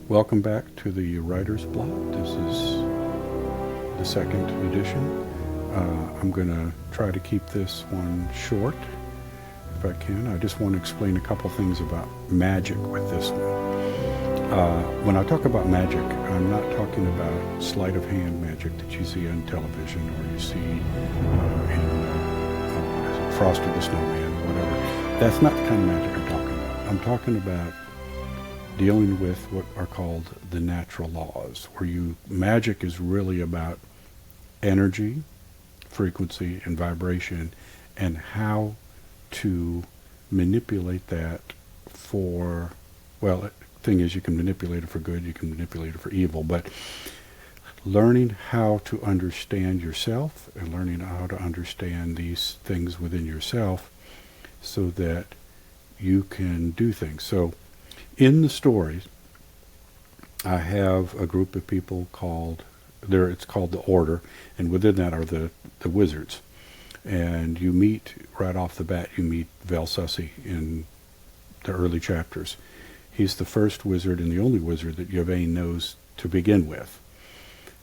Welcome back to the Writer's Blot. This is the second edition. I'm going to try to keep this one short if I can. I just want to explain a couple things about magic with this one. When I talk about magic, I'm not talking about sleight of hand magic that you see on television or you see in Frosty the Snowman or whatever. That's not the kind of magic I'm talking about. I'm talking about dealing with what are called the natural laws, where magic is really about energy, frequency, and vibration, and how to manipulate that for, well, the thing is you can manipulate it for good, you can manipulate it for evil, but learning how to understand yourself and learning how to understand these things within yourself so that you can do things. So in the stories, I have a group of people it's called the Order, and within that are the wizards. And you meet, right off the bat, you meet Velsussy in the early chapters. He's the first wizard and the only wizard that Yvain knows to begin with.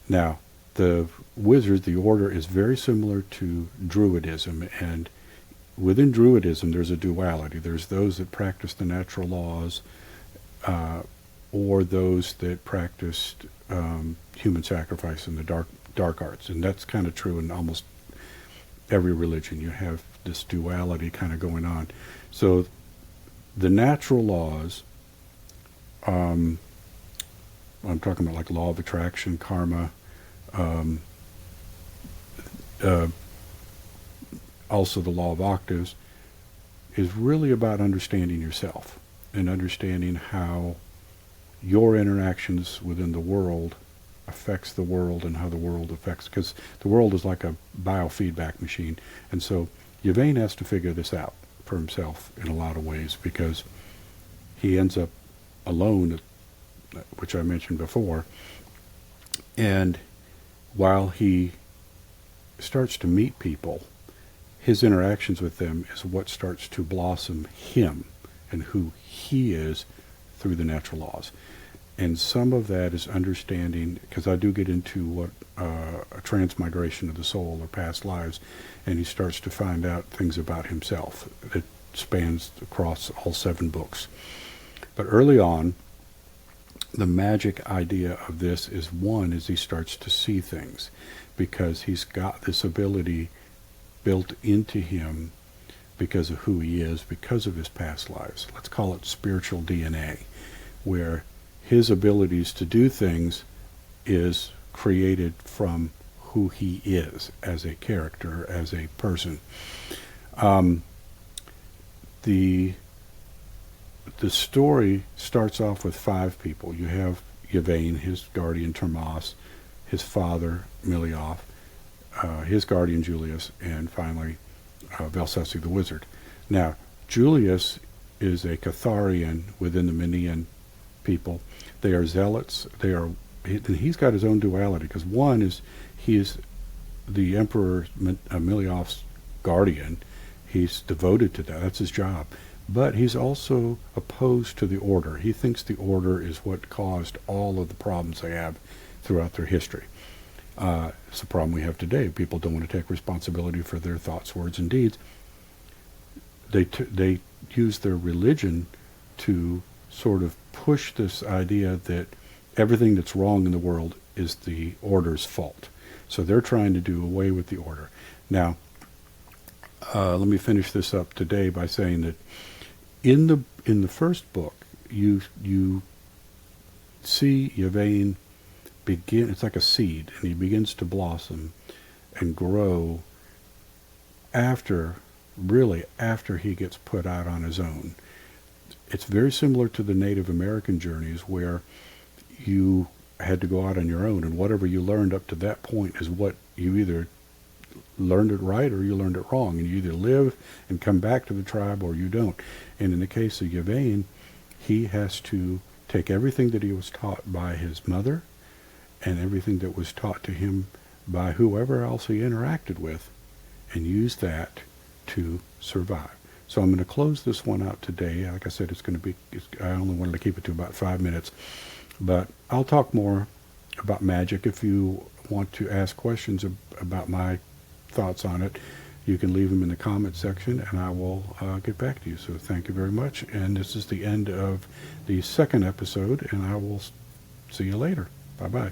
Now, the wizard, the Order, is very similar to Druidism, and within Druidism there's a duality. There's those that practice the natural laws, or those that practiced human sacrifice in the dark arts. And that's kind of true in almost every religion. You have this duality kind of going on. So the natural laws, I'm talking about like law of attraction, karma, also the law of octaves, is really about understanding yourself and understanding how your interactions within the world affects the world and how the world affects, because the world is like a biofeedback machine. And so Yvain has to figure this out for himself in a lot of ways, because he ends up alone, which I mentioned before, and while he starts to meet people, his interactions with them is what starts to blossom him and who he is through the natural laws. And some of that is understanding, because I do get into what a transmigration of the soul or past lives, and he starts to find out things about himself that spans across all 7 books. But early on, the magic idea of this is he starts to see things, because he's got this ability built into him because of who he is, because of his past lives. Let's call it spiritual DNA, where his abilities to do things is created from who he is as a character, as a person. The story starts off with 5 people. You have Yvain, his guardian Termas, his father Milioff, his guardian Julius, and finally Velsussy the wizard. Now, Julius is a Catharian within the Minian people. They are zealots. He's got his own duality, because one is he is the Emperor Milioff's guardian. He's devoted to that. That's his job. But he's also opposed to the Order. He thinks the Order is what caused all of the problems they have throughout their history. It's a problem we have today. People don't want to take responsibility for their thoughts, words, and deeds. They use their religion to sort of push this idea that everything that's wrong in the world is the Order's fault. So they're trying to do away with the Order. Now, let me finish this up today by saying that in the first book, you see Yvain begin. It's like a seed, and he begins to blossom and grow after he gets put out on his own. It's very similar to the Native American journeys, where you had to go out on your own, and whatever you learned up to that point is what you either learned it right or you learned it wrong, and you either live and come back to the tribe or you don't. And in the case of Yvain, he has to take everything that he was taught by his mother and everything that was taught to him by whoever else he interacted with, and use that to survive. So I'm going to close this one out today. Like I said, I only wanted to keep it to about 5 minutes. But I'll talk more about magic. If you want to ask questions about my thoughts on it, you can leave them in the comment section, and I will get back to you. So thank you very much. And this is the end of the second episode, and I will see you later. Bye-bye.